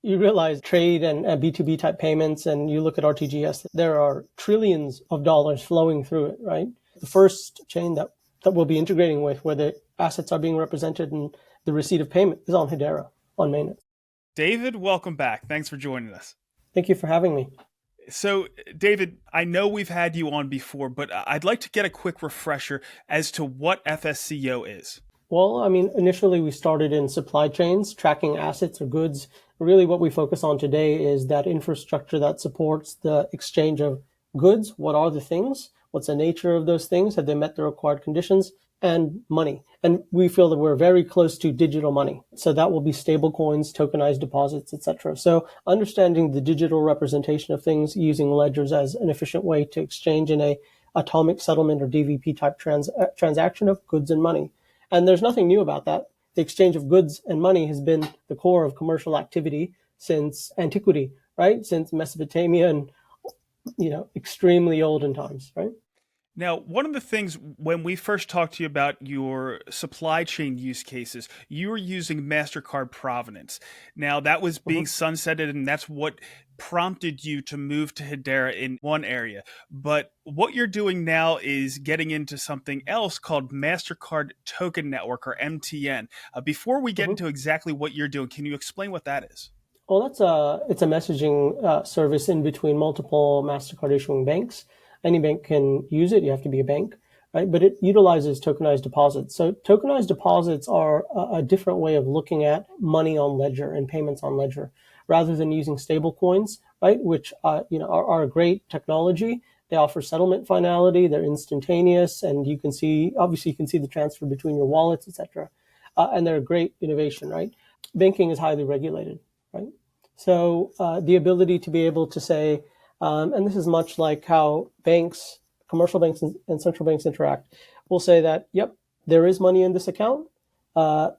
you realize trade and B2B type payments, and you look at RTGS, there are trillions of dollars flowing through it, right? The first chain that we'll be integrating with, where the assets are being represented and the receipt of payment, is on Hedera, on mainnet. David, welcome back. Thanks for joining us. Thank you for having me. So, David, I know we've had you on before, but I'd like to get a quick refresher as to what FSCO is. Well, I mean, initially we started in supply chains, tracking assets or goods. Really what we focus on today is that infrastructure that supports the exchange of goods. What are the things? What's the nature of those things? Have they met the required conditions? And money. And we feel that we're very close to digital money. So that will be stable coins, tokenized deposits, etc. So understanding the digital representation of things using ledgers as an efficient way to exchange in a atomic settlement or DVP type transaction of goods and money. And there's nothing new about that. The exchange of goods and money has been the core of commercial activity since antiquity, right? Since Mesopotamia and, extremely olden times, right? Now, one of the things when we first talked to you about your supply chain use cases, you were using MasterCard Provenance. Now, that was being sunsetted, and that's what prompted you to move to Hedera in one area. But what you're doing now is getting into something else called MasterCard Token Network, or MTN. Before we get into exactly what you're doing, can you explain what that is? Well, it's a messaging service in between multiple MasterCard issuing banks. Any bank can use it. You have to be a bank, right? But it utilizes tokenized deposits. So tokenized deposits are a different way of looking at money on ledger and payments on ledger, rather than using stable coins, right? Which are a great technology. They offer settlement finality. They're instantaneous, and you can see the transfer between your wallets, etc. And they're a great innovation, right? Banking is highly regulated, right? So the ability to be able to say, and this is much like how banks, commercial banks and central banks interact, will say that, yep, there is money in this account.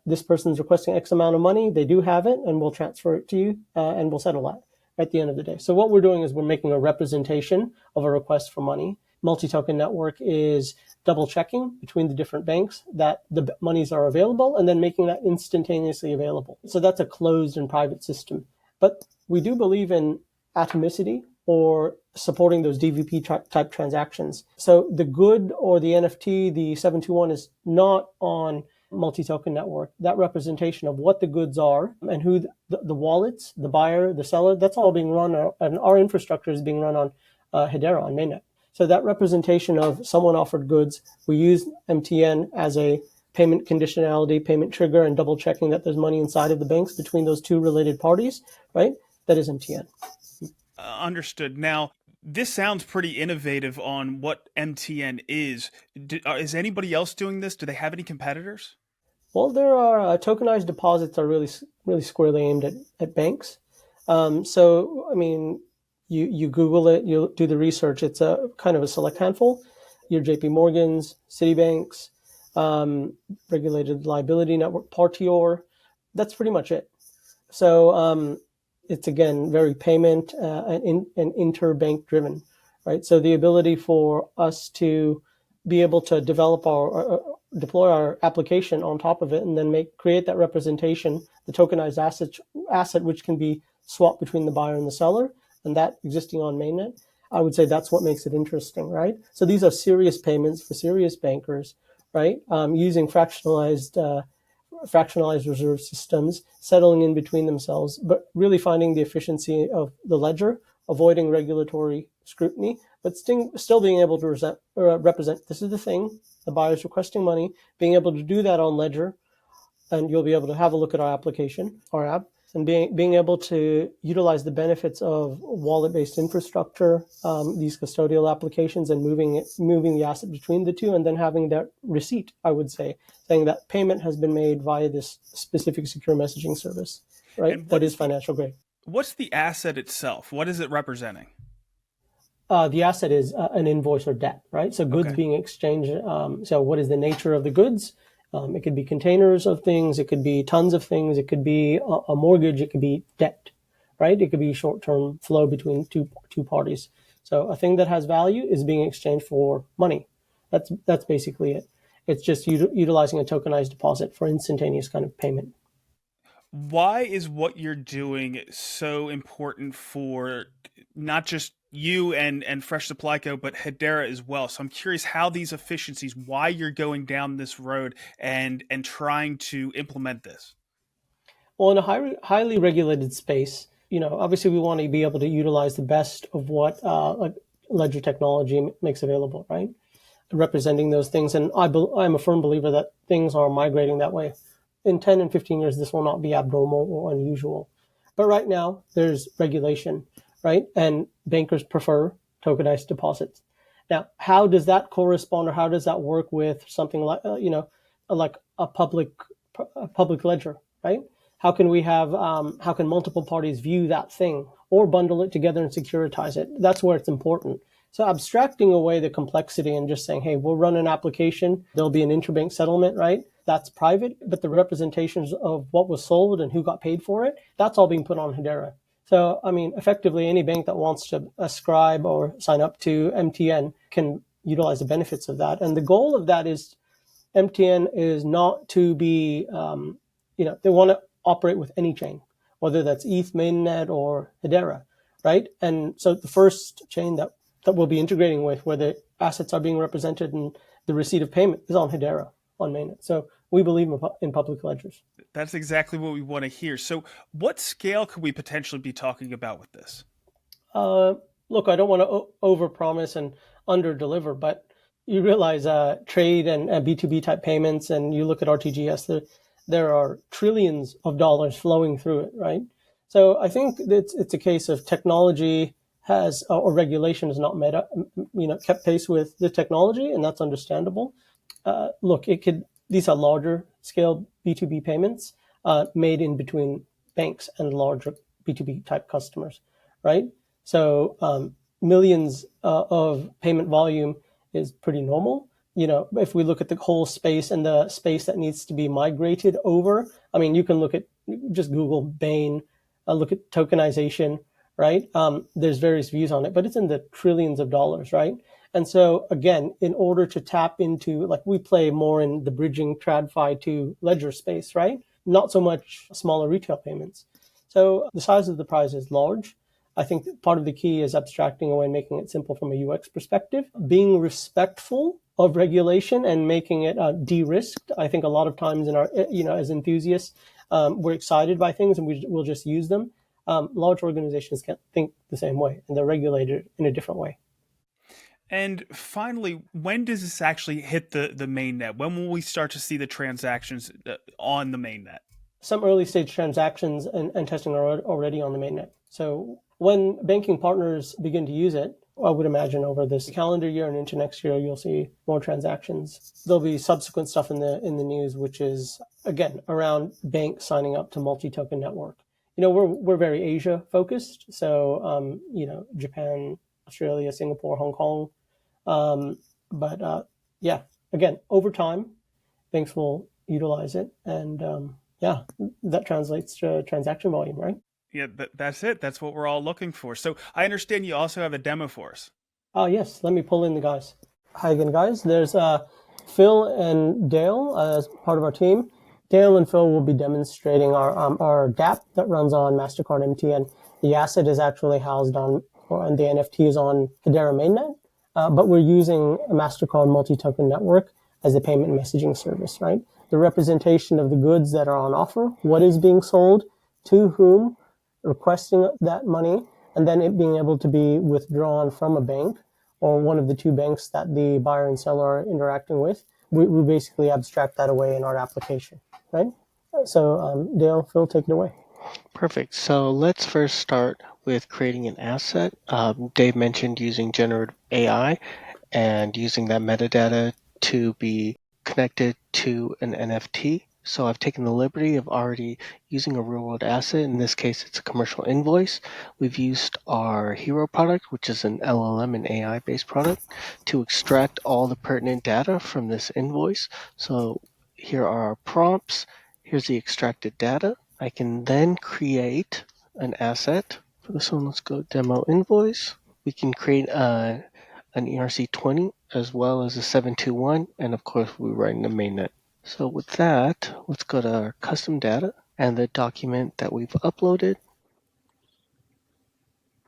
This person's requesting X amount of money. They do have it, and we'll transfer it to you, and we'll settle that at the end of the day. So what we're doing is we're making a representation of a request for money. Multi-token network is double checking between the different banks that the monies are available, and then making that instantaneously available. So that's a closed and private system. But we do believe in atomicity, or supporting those DVP type transactions. So the good, or the NFT, the 721, is not on multi-token network. That representation of what the goods are and who the wallets, the buyer, the seller, that's all being run, and our infrastructure is being run on Hedera, on mainnet. So that representation of someone offered goods, we use MTN as a payment conditionality, payment trigger, and double checking that there's money inside of the banks between those two related parties, right? That is MTN. Understood. Now, this sounds pretty innovative on what MTN is. Is anybody else doing this? Do they have any competitors? Well, there are tokenized deposits are really squarely aimed at banks. So, I mean, you Google it, you do the research. It's a kind of a select handful. Your JP Morgans, Citibanks, regulated liability network, Partior. That's pretty much it. So it's, again, very payment and interbank driven, right? So the ability for us to be able to develop deploy our application on top of it, and then create that representation, the tokenized asset which can be swapped between the buyer and the seller, and that existing on mainnet. I would say that's what makes it interesting, right? So these are serious payments for serious bankers, right? Using fractionalized reserve systems, settling in between themselves, but really finding the efficiency of the ledger, avoiding regulatory scrutiny, but still being able to represent this is the thing, the buyer's requesting money, being able to do that on ledger, and you'll be able to have a look at our application, our app, and being able to utilize the benefits of wallet-based infrastructure, these custodial applications, and moving the asset between the two, and then having that receipt, I would say, saying that payment has been made via this specific secure messaging service, right? And That is financial grade. what's the asset itself? What is it representing? The asset is an invoice or debt, right? So goods Okay. being exchanged. So what is the nature of the goods? It could be containers of things. It could be tons of things. It could be a mortgage. It could be debt, right? It could be short-term flow between two parties. So a thing that has value is being exchanged for money. That's basically it. It's just utilizing a tokenized deposit for instantaneous kind of payment. Why is what you're doing so important for not just you and Fresh Supply Co, but Hedera as well? So I'm curious how these efficiencies, why you're going down this road and trying to implement this. Well, in a highly regulated space, obviously we want to be able to utilize the best of what like ledger technology makes available, right? Representing those things. And I'm a firm believer that things are migrating that way. In 10 and 15 years, this will not be abnormal or unusual. But right now, there's regulation, right? And bankers prefer tokenized deposits. Now, how does that correspond, or how does that work with something like, like a public ledger, right? How can multiple parties view that thing or bundle it together and securitize it? That's where it's important. So abstracting away the complexity and just saying, hey, we'll run an application, there'll be an interbank settlement, right? That's private, but the representations of what was sold and who got paid for it, that's all being put on Hedera. So, I mean, effectively, any bank that wants to ascribe or sign up to MTN can utilize the benefits of that. And the goal of that is MTN is not to be, they want to operate with any chain, whether that's ETH, mainnet, or Hedera, right? And so the first chain that we'll be integrating with, where the assets are being represented and the receipt of payment, is on Hedera, on mainnet. So we believe in public ledgers. That's exactly what we want to hear. So what scale could we potentially be talking about with this? Look, I don't want to overpromise and underdeliver, but you realize trade and B2B type payments, and you look at RTGS, there are trillions of dollars flowing through it, right? So I think it's a case of technology has, or regulation has not kept pace with the technology, and that's understandable. Look, these are larger scale B2B payments made in between banks and larger B2B type customers, right? So millions of payment volume is pretty normal. If we look at the whole space and the space that needs to be migrated over, I mean, you can just Google Bain, look at tokenization, right? There's various views on it, but it's in the trillions of dollars, right? And so again, in order to tap into, like, we play more in the bridging TradFi to ledger space, right? Not so much smaller retail payments. So the size of the prize is large. I think that part of the key is abstracting away and making it simple from a UX perspective, being respectful of regulation and making it de-risked. I think a lot of times in our, as enthusiasts, we're excited by things and we'll just use them. Large organizations can't think the same way, and they're regulated in a different way. And finally, when does this actually hit the mainnet? When will we start to see the transactions on the mainnet? Some early stage transactions and testing are already on the mainnet. So when banking partners begin to use it, I would imagine over this calendar year and into next year, you'll see more transactions. There'll be subsequent stuff in the news, which is, again, around banks signing up to multi-token network. We're very Asia focused. So, Japan, Australia, Singapore, Hong Kong. But yeah, again, over time, banks will utilize it. And that translates to transaction volume, right? Yeah, that's it. That's what we're all looking for. So I understand you also have a demo for us. Oh, yes. Let me pull in the guys. Hi again, guys. There's Phil and Dale as part of our team. Dale and Phil will be demonstrating our DApp that runs on MasterCard MTN. The asset is actually housed and the NFT is on Hedera mainnet, but we're using a MasterCard multi-token network as the payment messaging service, right? The representation of the goods that are on offer, what is being sold, to whom, requesting that money, and then it being able to be withdrawn from a bank or one of the two banks that the buyer and seller are interacting with. We basically abstract that away in our application, right? So Dale, Phil, take it away. Perfect. So let's first start with creating an asset. Dave mentioned using generative AI and using that metadata to be connected to an NFT. So I've taken the liberty of already using a real-world asset. In this case, it's a commercial invoice. We've used our Hero product, which is an LLM and AI-based product, to extract all the pertinent data from this invoice. So here are our prompts. Here's the extracted data. I can then create an asset. For this one, let's go demo invoice. We can create an ERC20 as well as a 721, and of course, we write in the mainnet. So with that, let's go to our custom data. And the document that we've uploaded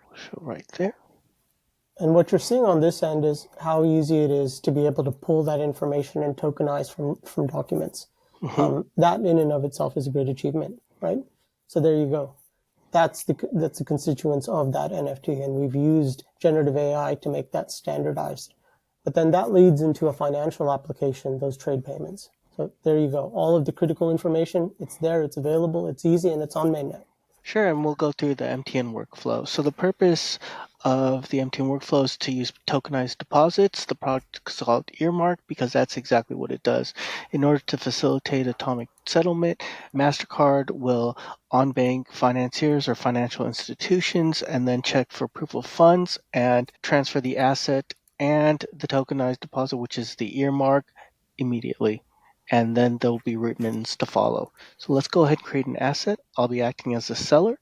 will show right there. And what you're seeing on this end is how easy it is to be able to pull that information and tokenize from documents. That in and of itself is a great achievement, right? So there you go. That's the constituents of that NFT, and we've used generative AI to make that standardized. But then that leads into a financial application, those trade payments. So there you go. All of the critical information, it's there, it's available, it's easy, and it's on mainnet. Sure, and we'll go through the MTN workflow. So the purpose of the MTN workflow is to use tokenized deposits. The product is called Earmark because that's exactly what it does. In order to facilitate atomic settlement, MasterCard will on-bank financiers or financial institutions and then check for proof of funds and transfer the asset and the tokenized deposit, which is the Earmark, immediately. And then there'll be remittance to follow. So let's go ahead and create an asset. I'll be acting as the seller.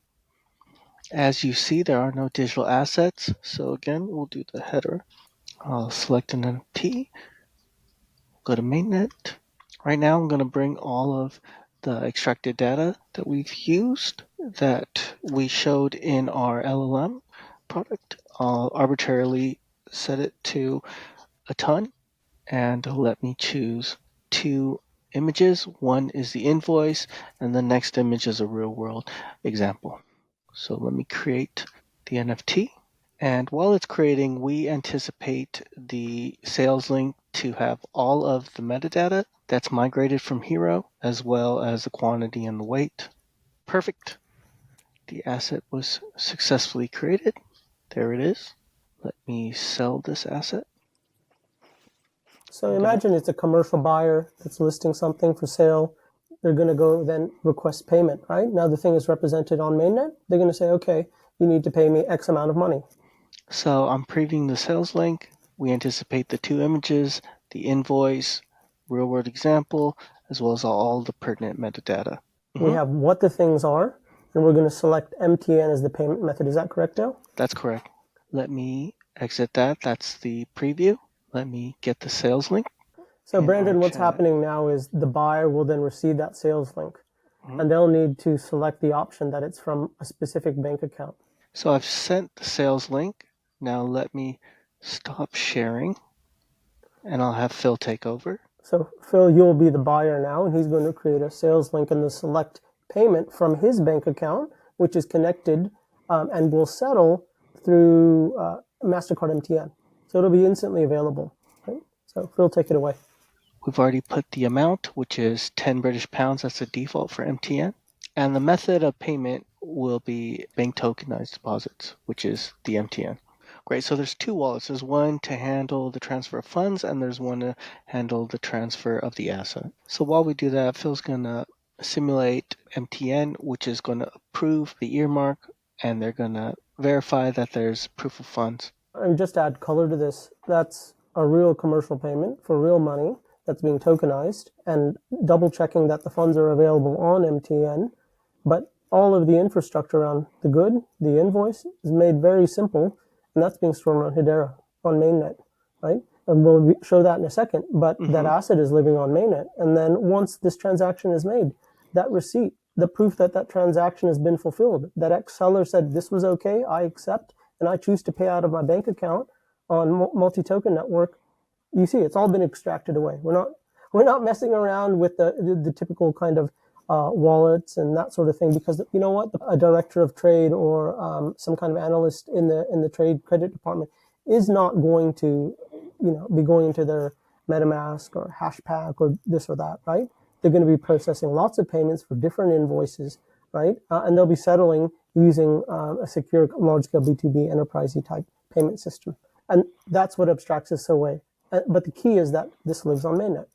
As you see, there are no digital assets. So again, we'll do the header. I'll select an NFT, go to mainnet. Right now, I'm going to bring all of the extracted data that we've used that we showed in our LLM product. I'll arbitrarily set it to a ton and let me choose 2 images. One is the invoice, and the next image is a real-world example. So let me create the NFT. And while it's creating, we anticipate the sales link to have all of the metadata that's migrated from Hero, as well as the quantity and the weight. Perfect. The asset was successfully created. There it is. Let me sell this asset. So imagine it's a commercial buyer that's listing something for sale. They're going to go then request payment, right? Now the thing is represented on mainnet. They're going to say, okay, you need to pay me X amount of money. So I'm previewing the sales link. We anticipate the 2 images, the invoice, real world example, as well as all the pertinent metadata. We have what the things are, and we're going to select MTN as the payment method. Is that correct, Dale? That's correct. Let me exit that. That's the preview. Let me get the sales link. So Brandon, what's happening now is the buyer will then receive that sales link, and they'll need to select the option that it's from a specific bank account. So I've sent the sales link. Now let me stop sharing, and I'll have Phil take over. So Phil, you'll be the buyer now, and he's going to create a sales link and the select payment from his bank account, which is connected and will settle through MasterCard MTN. So it'll be instantly available. Right? So Phil, take it away. We've already put the amount, which is 10 British pounds. That's the default for MTN. And the method of payment will be bank tokenized deposits, which is the MTN. Great, so there's 2 wallets. There's one to handle the transfer of funds, and there's one to handle the transfer of the asset. So while we do that, Phil's going to simulate MTN, which is going to approve the earmark, and they're going to verify that there's proof of funds. And just add color to this. That's a real commercial payment for real money that's being tokenized, and double checking that the funds are available on MTN. But all of the infrastructure around the good, the invoice, is made very simple, and that's being stored on Hedera, on mainnet, right? And we'll show that in a second, but that asset is living on mainnet. And then once this transaction is made, that receipt, the proof that that transaction has been fulfilled, that X seller said this was okay, I accept, and I choose to pay out of my bank account on multi-token network, you see it's all been extracted away. We're not messing around with the typical kind of wallets and that sort of thing, because you know what, a director of trade or some kind of analyst in the trade credit department is not going to be going into their MetaMask or Hashpack or this or that, right? They're going to be processing lots of payments for different invoices, right? And they'll be settling using a secure large-scale B2B enterprise type payment system. And that's what abstracts this away. But the key is that this lives on mainnet.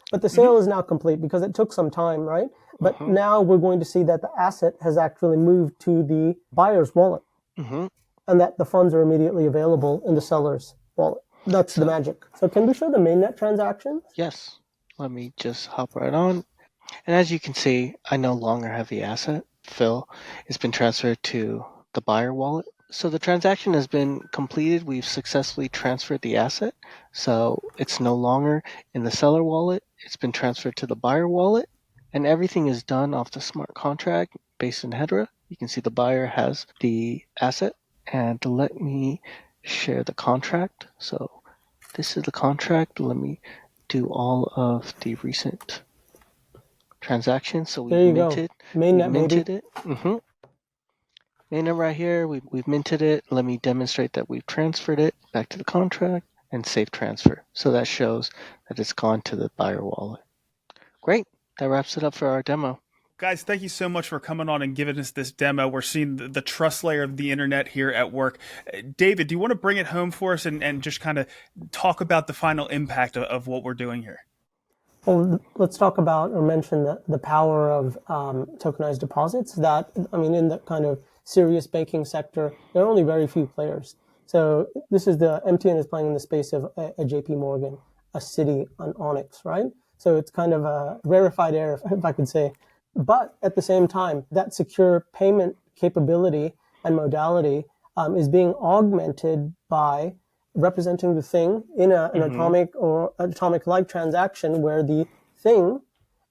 But the sale is now complete because it took some time, right? But now we're going to see that the asset has actually moved to the buyer's wallet, and that the funds are immediately available in the seller's wallet. That's the magic. So can we show the mainnet transactions? Yes. Let me just hop right on. And as you can see, I no longer have the asset, Phil. It's been transferred to the buyer wallet. So the transaction has been completed. We've successfully transferred the asset. So it's no longer in the seller wallet. It's been transferred to the buyer wallet. And everything is done off the smart contract based in Hedera. You can see the buyer has the asset. And let me share the contract. So this is the contract. Let me do all of the recent transactions. So There you go. Mainnet, it. Mainnet right here. We've minted it. Let me demonstrate that we've transferred it back to the contract and save transfer. So that shows that it's gone to the buyer wallet. Great. That wraps it up for our demo. Guys, thank you so much for coming on and giving us this demo. We're seeing the trust layer of the internet here at work. David, do you want to bring it home for us and just kind of talk about the final impact of what we're doing here? Well, let's talk about or mention the power of tokenized deposits. That, I mean, in the kind of serious banking sector, there are only very few players. So this is MTN is playing in the space of a JP Morgan, a Citi, an Onyx, right? So it's kind of a rarefied air, if I could say. But at the same time, that secure payment capability and modality is being augmented by representing the thing in an atomic or atomic-like transaction where the thing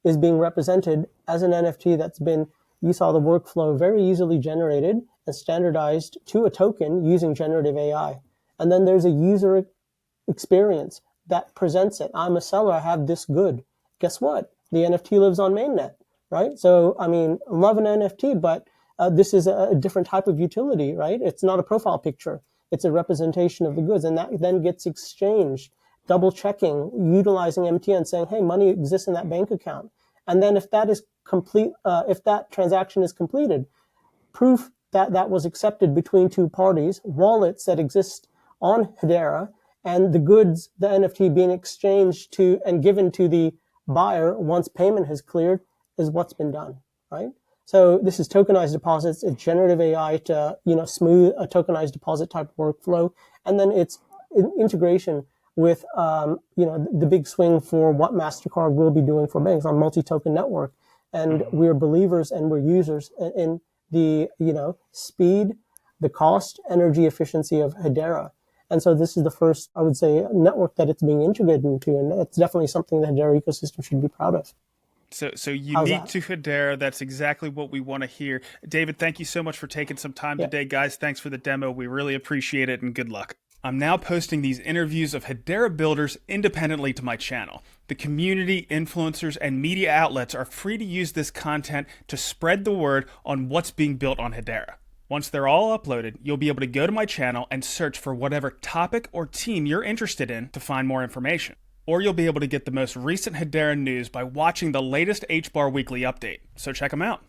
is being represented as an NFT that's been, you saw the workflow, very easily generated and standardized to a token using generative AI. And then there's a user experience that presents it. I'm a seller, I have this good. Guess what? The NFT lives on mainnet. Right? So, I mean, love an NFT, but this is a different type of utility, right? It's not a profile picture. It's a representation of the goods. And that then gets exchanged, double checking, utilizing MTN, saying, hey, money exists in that bank account. And then if that is complete, if that transaction is completed, proof that that was accepted between two parties, wallets that exist on Hedera, and the goods, the NFT being exchanged to and given to the buyer once payment has cleared, is what's been done, right? So this is tokenized deposits. It's generative AI to, smooth a tokenized deposit type workflow. And then it's integration with, the big swing for what MasterCard will be doing for banks on multi-token network. And we're believers and we're users in the, speed, the cost, energy efficiency of Hedera. And so this is the first, I would say, network that it's being integrated into. And it's definitely something the Hedera ecosystem should be proud of. So unique to Hedera. That's exactly what we want to hear. David, thank you so much for taking some time today. Guys, thanks for the demo. We really appreciate it, and good luck. I'm now posting these interviews of Hedera builders independently to my channel. The community, influencers, and media outlets are free to use this content to spread the word on what's being built on Hedera. Once they're all uploaded, you'll be able to go to my channel and search for whatever topic or team you're interested in to find more information. Or you'll be able to get the most recent Hedera news by watching the latest HBAR Weekly update. So check them out.